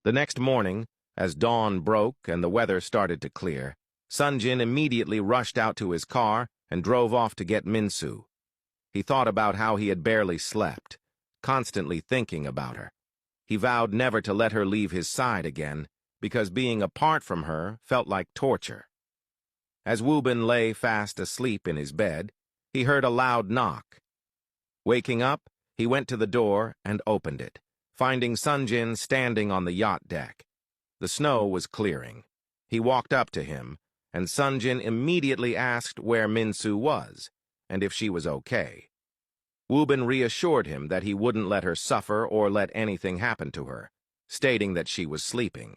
The next morning, as dawn broke and the weather started to clear, Sunjin immediately rushed out to his car and drove off to get Minsu. He thought about how he had barely slept, constantly thinking about her. He vowed never to let her leave his side again, because being apart from her felt like torture. As Woobin lay fast asleep in his bed, he heard a loud knock. Waking up, he went to the door and opened it, finding Sunjin standing on the yacht deck. The snow was clearing. He walked up to him, and Sunjin immediately asked where Minsu was, and if she was okay. Woobin reassured him that he wouldn't let her suffer or let anything happen to her, stating that she was sleeping.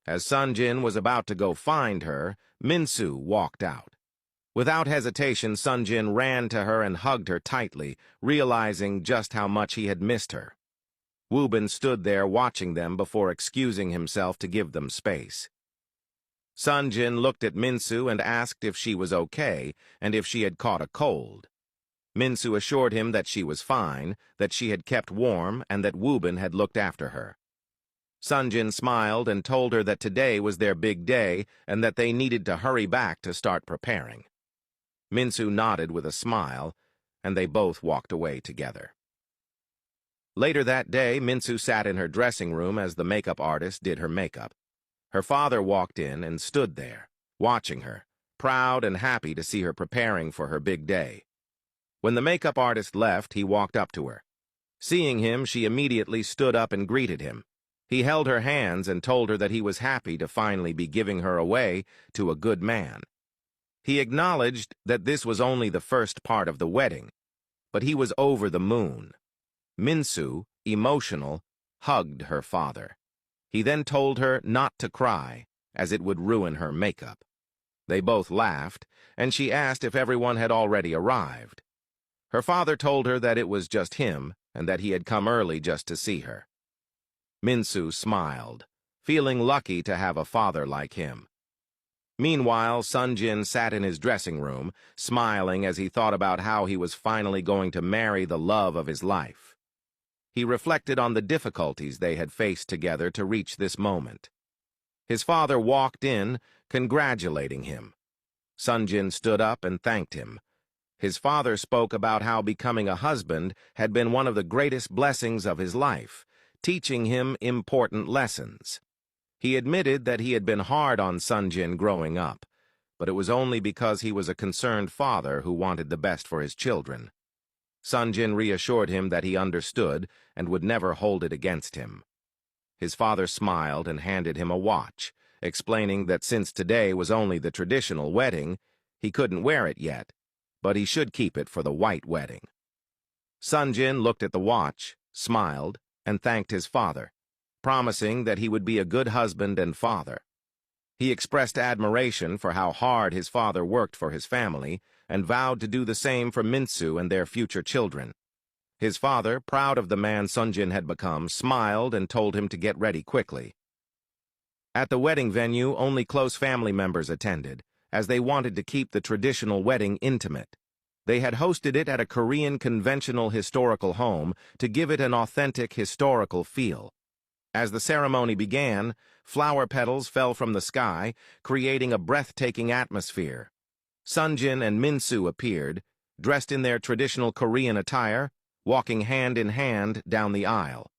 As Sunjin was about to go find her, Minsu walked out. Without hesitation, Sunjin ran to her and hugged her tightly, realizing just how much he had missed her. Woobin stood there watching them before excusing himself to give them space. Sunjin looked at Minsu and asked if she was okay and if she had caught a cold. Minsu assured him that she was fine, that she had kept warm, and that Woobin had looked after her. Sunjin smiled and told her that today was their big day and that they needed to hurry back to start preparing. Minsu nodded with a smile, and they both walked away together. Later that day, Minsu sat in her dressing room as the makeup artist did her makeup. Her father walked in and stood there, watching her, proud and happy to see her preparing for her big day. When the makeup artist left, he walked up to her. Seeing him, she immediately stood up and greeted him. He held her hands and told her that he was happy to finally be giving her away to a good man. He acknowledged that this was only the first part of the wedding, but he was over the moon. Minsu, emotional, hugged her father. He then told her not to cry, as it would ruin her makeup. They both laughed, and she asked if everyone had already arrived. Her father told her that it was just him, and that he had come early just to see her. Minsu smiled, feeling lucky to have a father like him. Meanwhile, Sunjin sat in his dressing room, smiling as he thought about how he was finally going to marry the love of his life. He reflected on the difficulties they had faced together to reach this moment. His father walked in, congratulating him. Sunjin stood up and thanked him. His father spoke about how becoming a husband had been one of the greatest blessings of his life, teaching him important lessons. He admitted that he had been hard on Sunjin growing up, but it was only because he was a concerned father who wanted the best for his children. Sunjin reassured him that he understood and would never hold it against him. His father smiled and handed him a watch, explaining that since today was only the traditional wedding, he couldn't wear it yet, but he should keep it for the white wedding. Sunjin looked at the watch, smiled, and thanked his father, promising that he would be a good husband and father. He expressed admiration for how hard his father worked for his family and vowed to do the same for Minsu and their future children. His father, proud of the man Sunjin had become, smiled and told him to get ready quickly. At the wedding venue, only close family members attended, as they wanted to keep the traditional wedding intimate. They had hosted it at a Korean conventional historical home to give it an authentic historical feel. As the ceremony began, flower petals fell from the sky, creating a breathtaking atmosphere. Sunjin and Minsu appeared, dressed in their traditional Korean attire, walking hand in hand down the aisle.